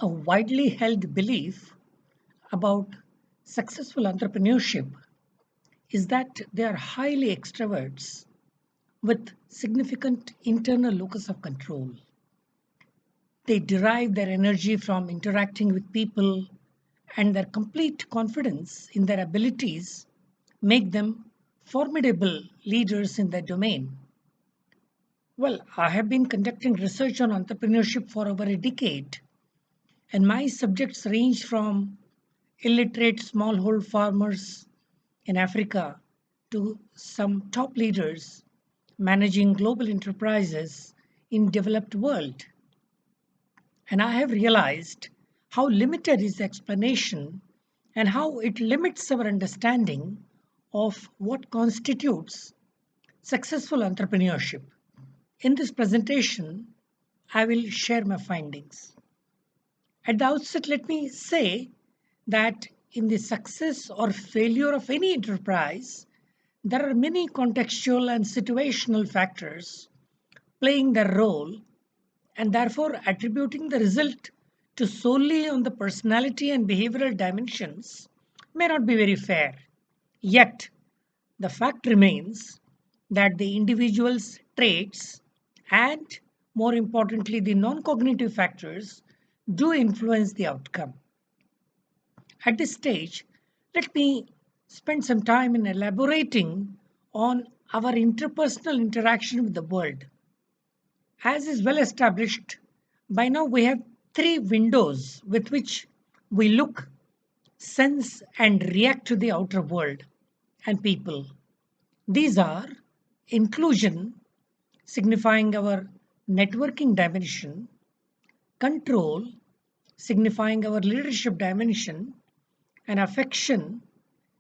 A widely held belief about successful entrepreneurship is that they are highly extroverts with significant internal locus of control. They derive their energy from interacting with people, and their complete confidence in their abilities make them formidable leaders in their domain. Well, I have been conducting research on entrepreneurship for over a decade, and my subjects range from illiterate smallhold farmers in Africa to some top leaders managing global enterprises in developed world. And I have realized how limited is the explanation and how it limits our understanding of what constitutes successful entrepreneurship. In this presentation, I will share my findings. At the outset, let me say that in the success or failure of any enterprise, there are many contextual and situational factors playing their role, and therefore attributing the result to solely on the personality and behavioral dimensions may not be very fair. Yet, the fact remains that the individual's traits and, more importantly, the non cognitive factors do influence the outcome. At this stage, let me spend some time in elaborating on our interpersonal interaction with the world. As is well established, by now we have three windows with which we look, sense, and react to the outer world and people. These are inclusion, signifying our networking dimension, control, signifying our leadership dimension, and affection,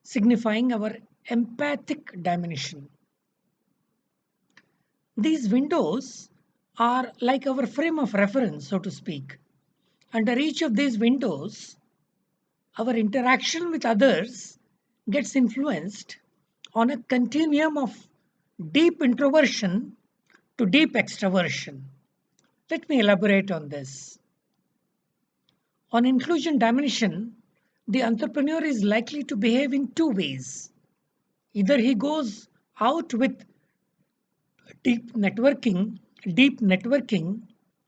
signifying our empathic dimension. These windows are like our frame of reference, so to speak. Under each of these windows, our interaction with others gets influenced on a continuum of deep introversion to deep extroversion. Let me elaborate on this. On inclusion dimension, the entrepreneur is likely to behave in two ways. Either he goes out with deep networking, deep networking,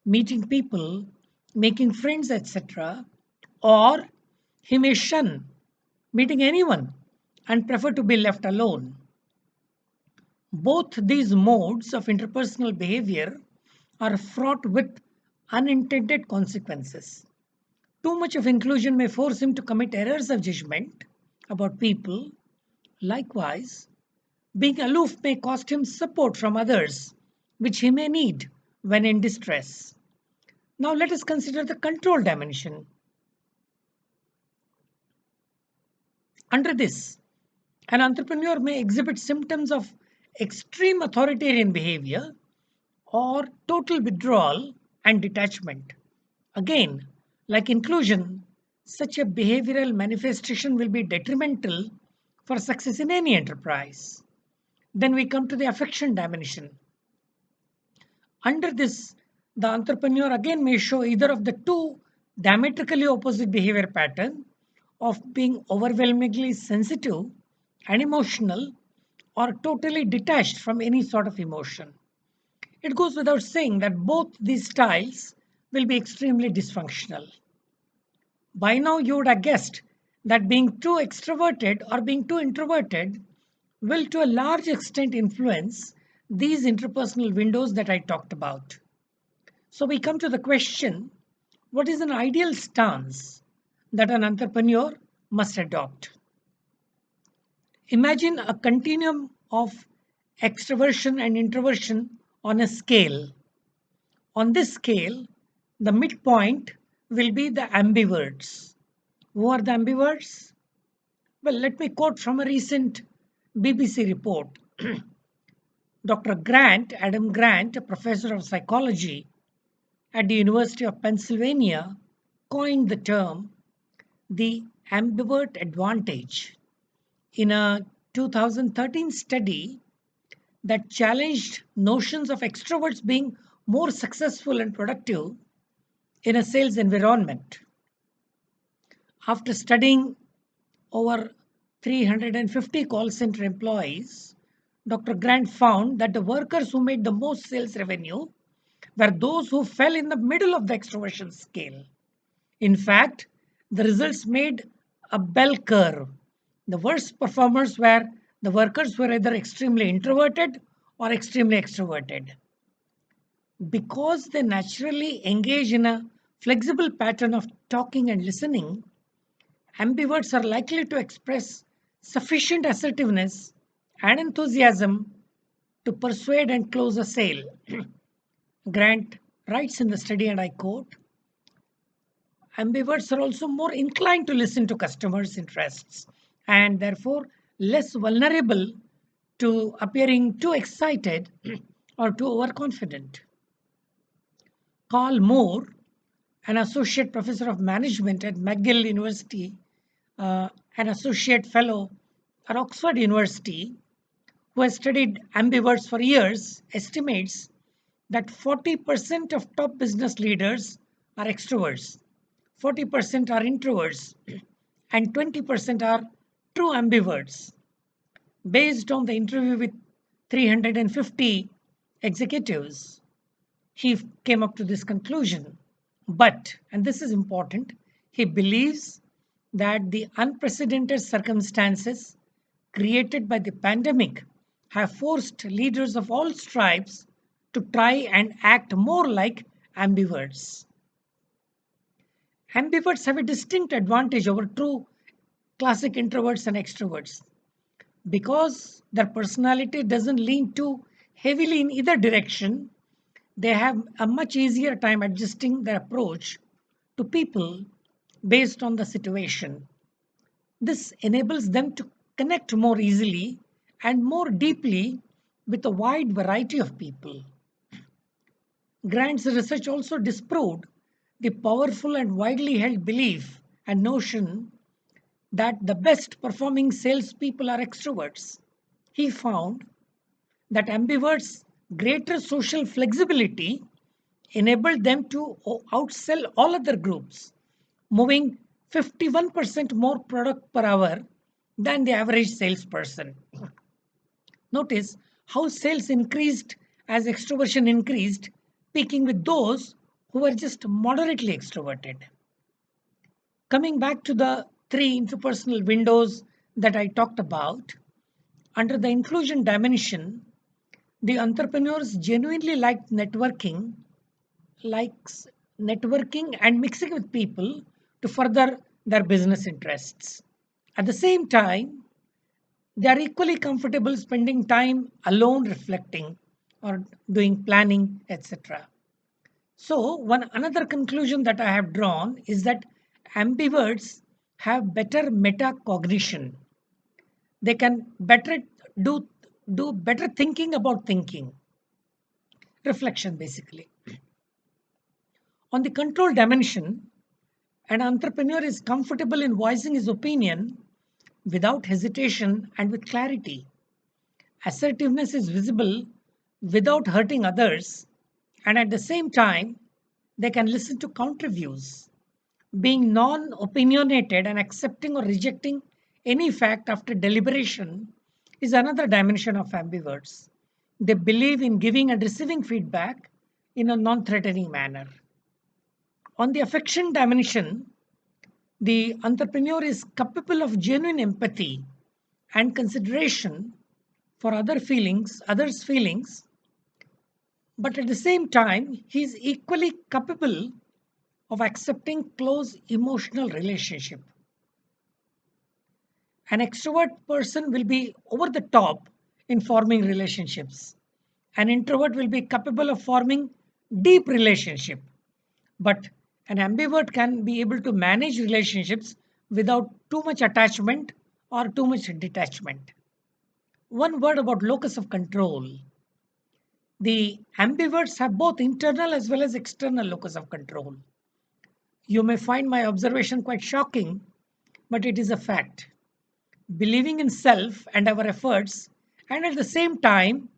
meeting people, making friends, etc., or he may shun meeting anyone and prefer to be left alone. Both these modes of interpersonal behavior are fraught with unintended consequences. Too much of inclusion may force him to commit errors of judgment about people. Likewise, being aloof may cost him support from others, which he may need when in distress. Now, let us consider the control dimension. Under this, an entrepreneur may exhibit symptoms of extreme authoritarian behavior or total withdrawal and detachment. Again, like inclusion, such a behavioral manifestation will be detrimental for success in any enterprise. Then we come to the affection dimension. Under this, the entrepreneur again may show either of the two diametrically opposite behavior pattern of being overwhelmingly sensitive and emotional or totally detached from any sort of emotion. It goes without saying that both these styles will be extremely dysfunctional. By now, you would have guessed that being too extroverted or being too introverted will to a large extent influence these interpersonal windows that I talked about. So we come to the question, what is an ideal stance that an entrepreneur must adopt? Imagine a continuum of extroversion and introversion on a scale. On this scale, the midpoint will be the ambiverts. Who are the ambiverts? Well, let me quote from a recent BBC report. Dr. Grant, Adam Grant, a professor of psychology at the University of Pennsylvania, coined the term the ambivert advantage in a 2013 study that challenged notions of extroverts being more successful and productive. in a sales environment. After studying over 350 call center employees, Dr. Grant found that the workers who made the most sales revenue were those who fell in the middle of the extroversion scale. In fact, the results made a bell curve. The worst performers were the workers who were either extremely introverted or extremely extroverted. Because they naturally engage in a flexible pattern of talking and listening, ambiverts are likely to express sufficient assertiveness and enthusiasm to persuade and close a sale. Grant writes in the study, and I quote, ambiverts are also more inclined to listen to customers' interests and therefore less vulnerable to appearing too excited or too overconfident. Carl Moore, an associate professor of management at McGill University, an associate fellow at Oxford University, who has studied ambiverts for years, estimates that 40% of top business leaders are extroverts, 40% are introverts, and 20% are true ambiverts. Based on the interview with 350 executives, he came up to this conclusion. But, and this is important, he believes that the unprecedented circumstances created by the pandemic have forced leaders of all stripes to try and act more like ambiverts. Ambiverts have a distinct advantage over true classic introverts and extroverts because their personality doesn't lean too heavily in either direction. They have a much easier time adjusting their approach to people based on the situation. This enables them to connect more easily and more deeply with a wide variety of people. Grant's research also disproved the powerful and widely held belief and notion that the best performing salespeople are extroverts. He found that ambiverts' greater social flexibility enabled them to outsell all other groups, moving 51% more product per hour than the average salesperson. Notice how sales increased as extroversion increased, peaking with those who were just moderately extroverted. Coming back to the three interpersonal windows that I talked about, under the inclusion dimension, the entrepreneurs genuinely likes networking and mixing with people to further their business interests. At the same time, they are equally comfortable spending time alone reflecting or doing planning, etc. So, one another conclusion that I have drawn is that ambiverts have better metacognition. They can better do better thinking about thinking, reflection basically. On the control dimension, an entrepreneur is comfortable in voicing his opinion without hesitation and with clarity. Assertiveness is visible without hurting others, and at the same time, they can listen to counter views. Being non opinionated and accepting or rejecting any fact after deliberation is another dimension of ambiverts. They believe in giving and receiving feedback in a non threatening manner. On the affection dimension, the entrepreneur is capable of genuine empathy and consideration for others' feelings, but at the same time, he is equally capable of accepting close emotional relationship. An extrovert person will be over the top in forming relationships. An introvert will be capable of forming deep relationship, but an ambivert can be able to manage relationships without too much attachment or too much detachment. One word about locus of control. The ambiverts have both internal as well as external locus of control. You may find my observation quite shocking, but it is a fact. Believing in self and our efforts, and at the same time,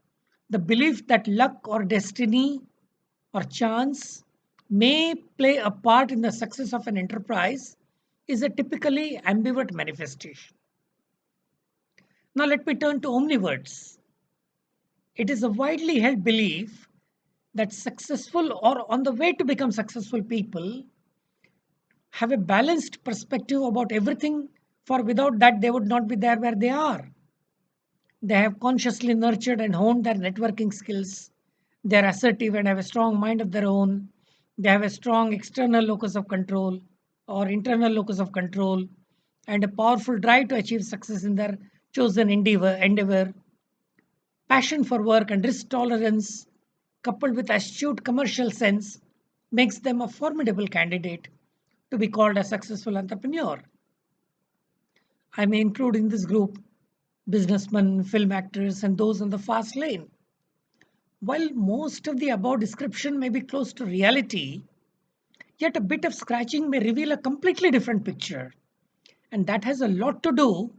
the belief that luck or destiny or chance may play a part in the success of an enterprise is a typically ambivert manifestation. Now let me turn to omniverts. It is a widely held belief that successful or on the way to become successful people have a balanced perspective about everything, for without that they would not be there where they are. They have consciously nurtured and honed their networking skills. They are assertive and have a strong mind of their own. They have a strong external locus of control or internal locus of control and a powerful drive to achieve success in their chosen endeavor. Passion for work and risk tolerance, coupled with astute commercial sense, makes them a formidable candidate to be called a successful entrepreneur. I may include in this group businessmen, film actors, and those on the fast lane. While most of the above description may be close to reality, yet a bit of scratching may reveal a completely different picture. And that has a lot to do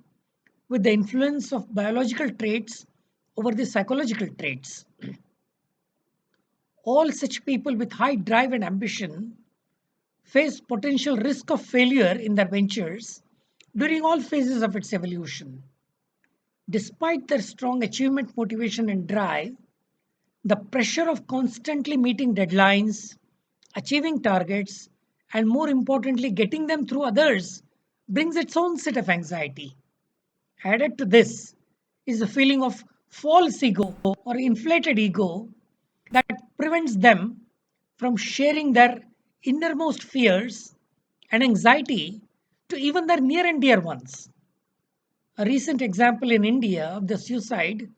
with the influence of biological traits over the psychological traits. All such people with high drive and ambition face potential risk of failure in their ventures during all phases of its evolution. Despite their strong achievement motivation and drive, the pressure of constantly meeting deadlines, achieving targets, and more importantly, getting them through others brings its own set of anxiety. Added to this is a feeling of false ego or inflated ego that prevents them from sharing their innermost fears and anxiety to even their near and dear ones. A recent example in India of the suicide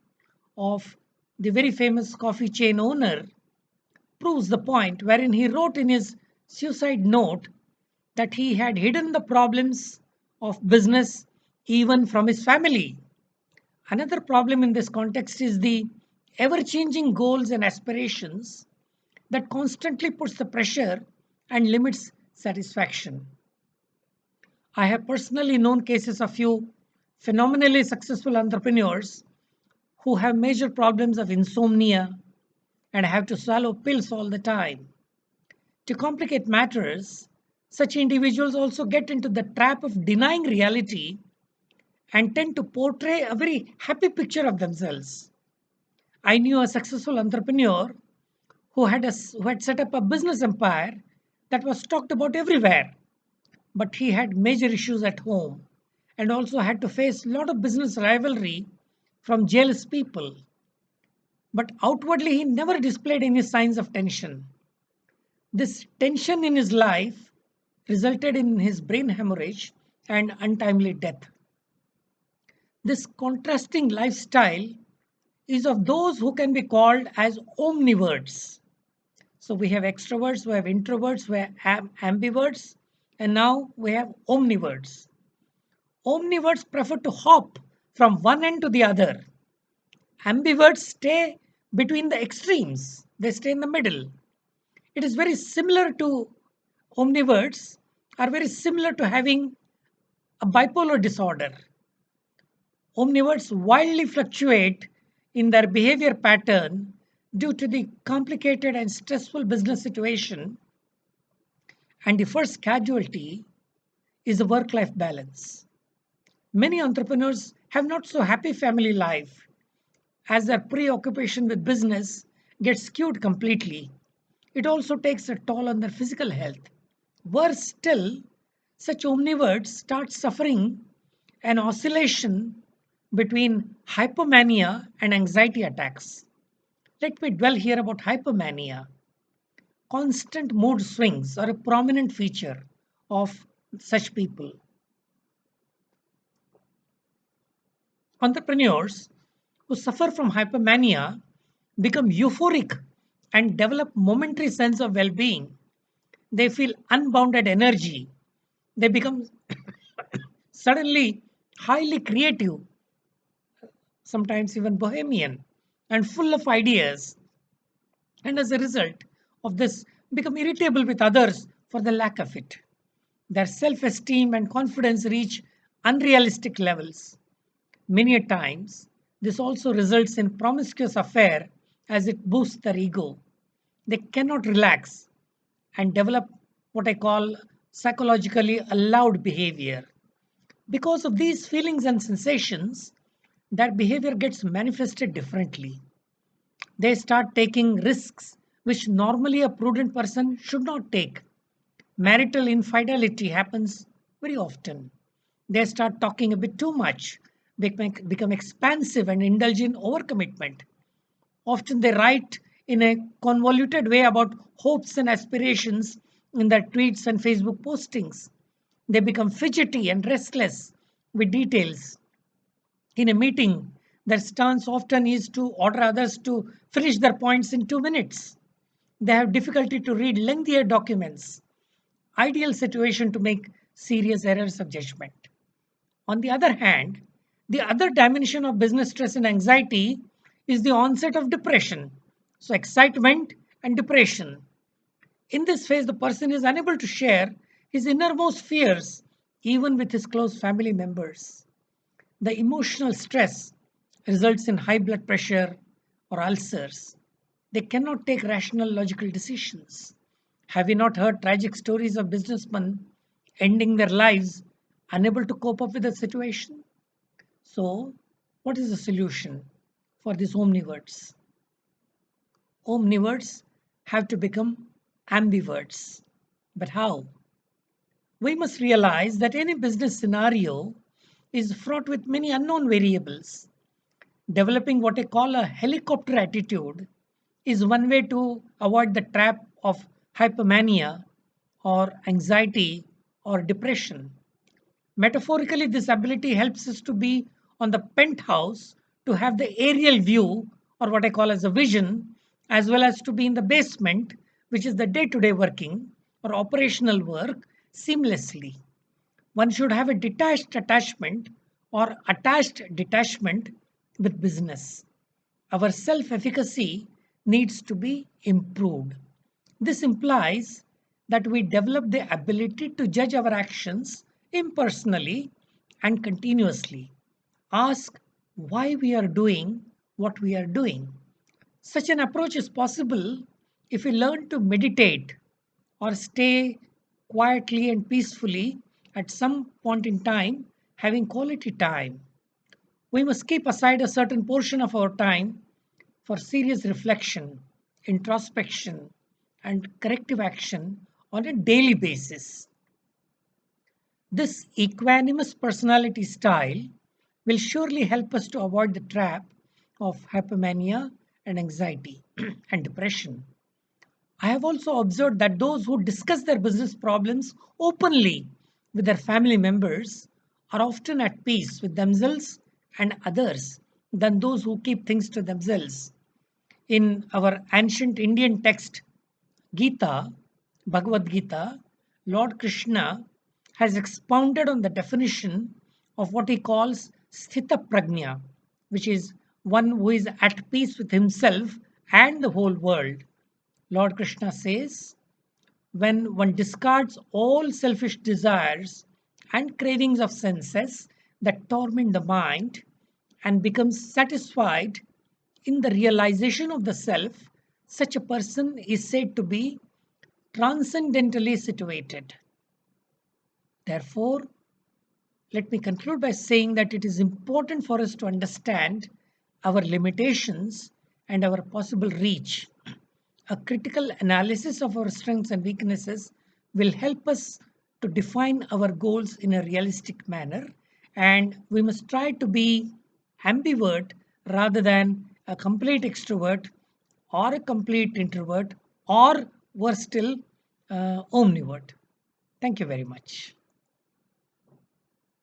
of the very famous coffee chain owner proves the point, wherein he wrote in his suicide note that he had hidden the problems of business even from his family. Another problem in this context is the ever changing goals and aspirations that constantly puts the pressure and limits satisfaction. I have personally known cases of few phenomenally successful entrepreneurs who have major problems of insomnia and have to swallow pills all the time. To complicate matters, such individuals also get into the trap of denying reality and tend to portray a very happy picture of themselves. I knew a successful entrepreneur who had set up a business empire that was talked about everywhere, but he had major issues at home and also had to face a lot of business rivalry from jealous people. But outwardly, he never displayed any signs of tension. This tension in his life resulted in his brain hemorrhage and untimely death. This contrasting lifestyle is of those who can be called as omniverts. So we have extroverts, we have introverts, we have ambiverts, and now we have omniverts. Omniverts prefer to hop from one end to the other. Ambiverts stay between the extremes, they stay in the middle. It is very similar to omniverts, are very similar to having a bipolar disorder. Omniverts wildly fluctuate in their behavior pattern due to the complicated and stressful business situation, and the first casualty is the work life balance. Many entrepreneurs have not so happy family life as their preoccupation with business gets skewed completely. It also takes a toll on their physical health. Worse still, such omniverts start suffering an oscillation between hypomania and anxiety attacks. Let me dwell here about hypomania. Constant mood swings are a prominent feature of such people. Entrepreneurs who suffer from hypomania become euphoric and develop momentary sense of well-being. They feel unbounded energy. They become suddenly highly creative, sometimes even bohemian, and full of ideas. And as a result of this, become irritable with others for the lack of it. Their self esteem and confidence reach unrealistic levels. Many a times, this also results in promiscuous affair as it boosts their ego. They cannot relax and develop what I call psychologically allowed behavior. Because of these feelings and sensations, that behavior gets manifested differently. They start taking risks which normally a prudent person should not take. Marital infidelity happens very often. They start talking a bit too much, become expansive and indulge in overcommitment. Often they write in a convoluted way about hopes and aspirations in their tweets and Facebook postings. They become fidgety and restless with details. In a meeting, their stance often is to order others to finish their points in 2 minutes. They have difficulty to read lengthier documents. Ideal situation to make serious errors of judgment. On the other hand, the other dimension of business stress and anxiety is the onset of depression. So, excitement and depression. In this phase, the person is unable to share his innermost fears even with his close family members. The emotional stress results in high blood pressure or ulcers. They cannot take rational, logical decisions. Have you not heard tragic stories of businessmen ending their lives unable to cope up with the situation? So, what is the solution for these omniverts? Omniverts have to become ambiverts. But how? We must realize that any business scenario is fraught with many unknown variables. Developing what I call a helicopter attitude is one way to avoid the trap of hypomania or anxiety or depression. Metaphorically, this ability helps us to be on the penthouse, to have the aerial view or what I call as a vision, as well as to be in the basement, which is the day to day working or operational work seamlessly. One should have a detached attachment or attached detachment with business. Our self efficacy needs to be improved. This implies that we develop the ability to judge our actions impersonally and continuously. Ask why we are doing what we are doing. Such an approach is possible if we learn to meditate or stay quietly and peacefully at some point in time, having quality time. We must keep aside a certain portion of our time for serious reflection, introspection, and corrective action on a daily basis. This equanimous personality style will surely help us to avoid the trap of hypomania and anxiety and depression. I have also observed that those who discuss their business problems openly with their family members are often at peace with themselves and others than those who keep things to themselves. In our ancient Indian text, Gita, Bhagavad Gita, Lord Krishna has expounded on the definition of what he calls Sthita Prajna, which is one who is at peace with himself and the whole world. Lord Krishna says, when one discards all selfish desires and cravings of senses that torment the mind and becomes satisfied in the realization of the self, such a person is said to be transcendently situated. Therefore, let me conclude by saying that it is important for us to understand our limitations and our possible reach. A critical analysis of our strengths and weaknesses will help us to define our goals in a realistic manner, and we must try to be ambivert rather than a complete extrovert or a complete introvert or worse still, omnivert. Thank you very much.